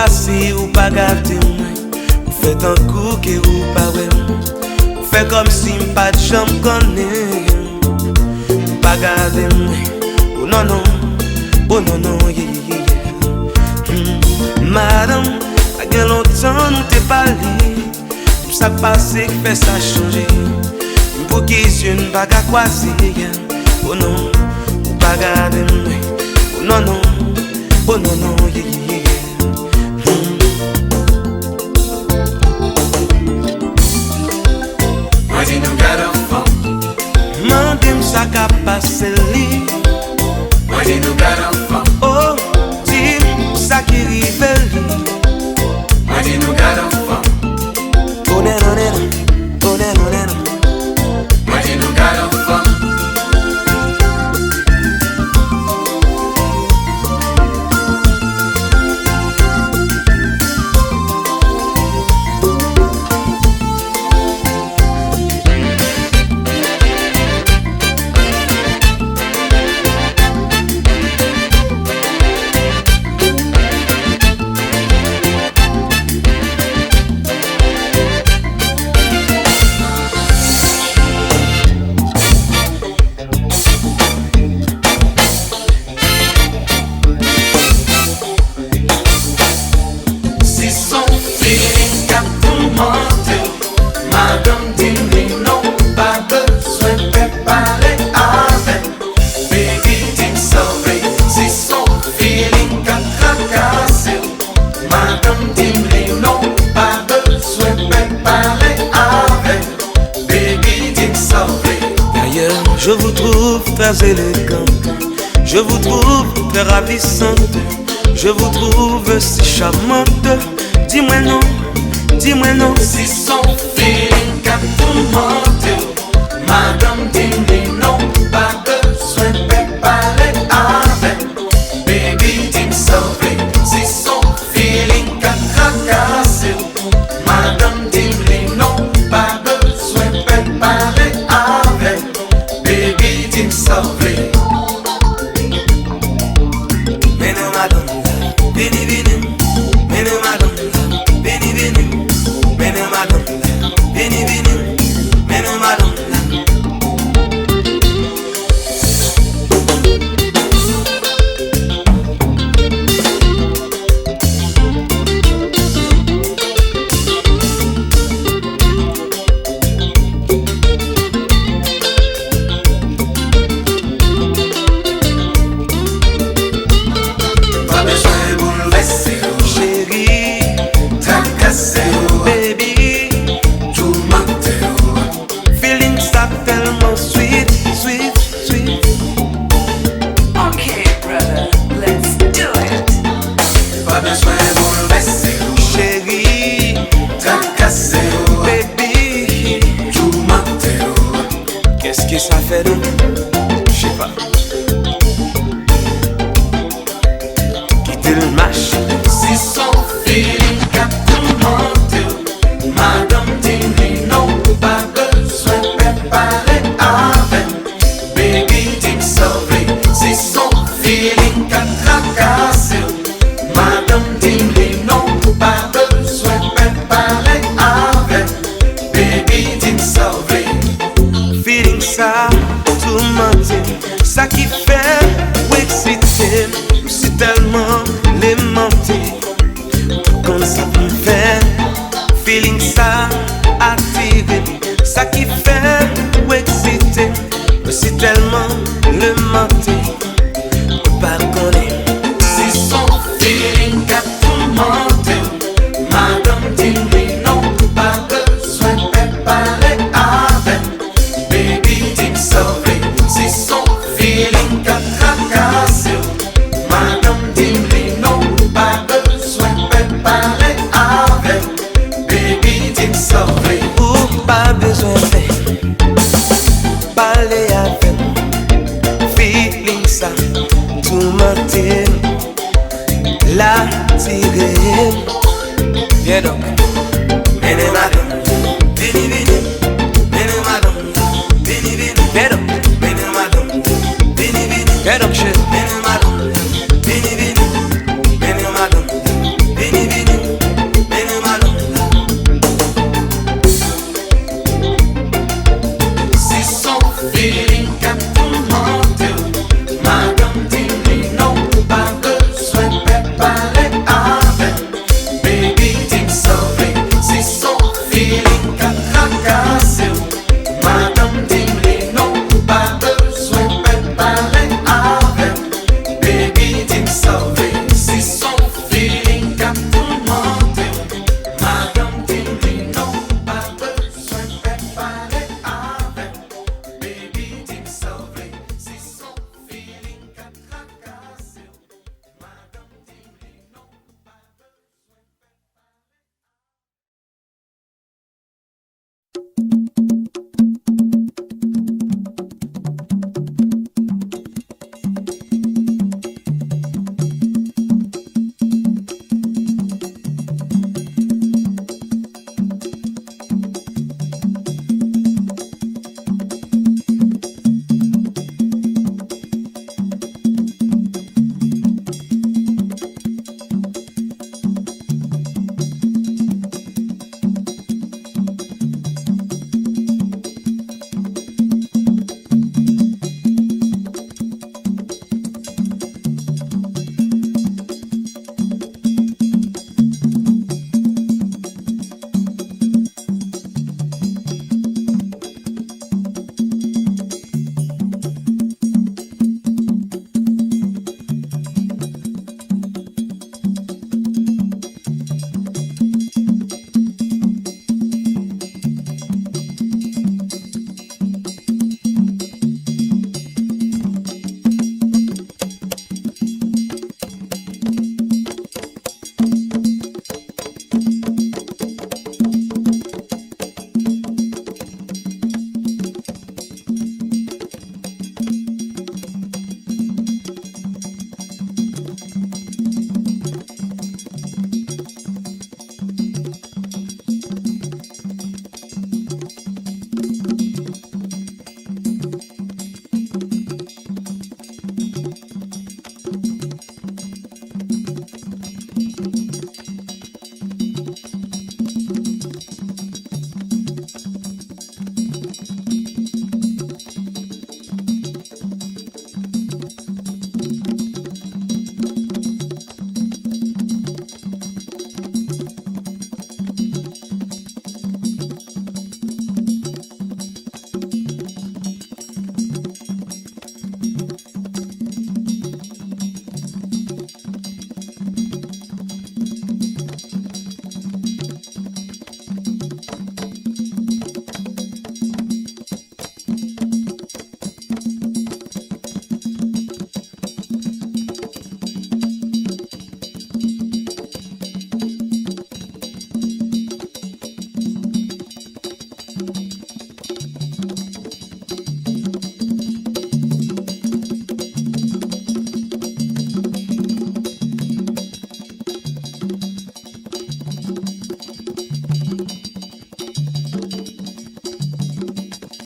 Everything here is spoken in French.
passé ou pas gâté moi. Ou fait un coup que ou pas ouais. Ou fait comme si m'pas de chambre connaît. Ou pas gâté moi. Oh non non, oh non non yeah yeah yeah. Madame, a bien longtemps nous t'ai parlé. Tout ça passé qui fait ça changer. Pour qui je ne pas qu'à croiser. Oh non, ou pas gâté moi. Oh non non, oh non non yeah yeah yeah. Moi dis nous garde enfant. Mandem ça qu'a passé li. Moi dis nous garde enfant. Oh, dis ça qui rive li. Moi dis nous garde enfant. Oh non non non, oh non non non. Moi dis nous garde enfant. Madame dit non, pas besoin de préparer avec. Baby dit sauver, si son feeling qu'a tracassé. Madame dit non, pas besoin de préparer avec. Baby dit sauver. D'ailleurs, je vous trouve très élégante. Je vous trouve très ravissante. Je vous trouve si charmante. Dis-moi non, dis-moi non. Si son feeling qu'a tourmenté, Madame dit non, pas besoin de préparer avec. Baby dit sauver, si son feeling qu'a tracassé, Madame dit non, pas besoin de préparer avec. Baby dit sauver. Mais non madame, vini vini. Mais non madame, vini vini. Mais non madame, vini vini. Mais non madame. Pas besoin de bouleverser, Chérie, tracasser, baby, tout mentir. feeling ça tellement sweet, sweet, sweet. Okay, brother, let's do it. Pas besoin de bouleverser, Chérie, tracasser, baby, tout mentir. qu'est-ce que ça fait donc? Je sais pas. Quitter le match. Si son feeling qu'a tourmenté, Madame dit non, pas besoin de préparer avec. Baby dit sauver, si son feeling qu'a tracassé, Madame dit non, pas besoin de préparer avec. Baby dit sauver. Feeling ça, tout mentir. Ça qui fait, ou exciter. C'est tellement l'aimanté. Comme ça me fait. Feeling ça, attiré. Ça qui fait, ou exciter. C'est tellement l'aimanté. Par contre, Si son feeling qu'a tourmenté, Madame dit non, pas besoin de préparer avec. Baby dit sauver, si son feeling qu'a tracassé, Madame dit non, pas besoin de préparer avec. Baby dit sauver. ou pas besoin de parler avec. Feeling ça, tout mentir. La tirer. Viens donc.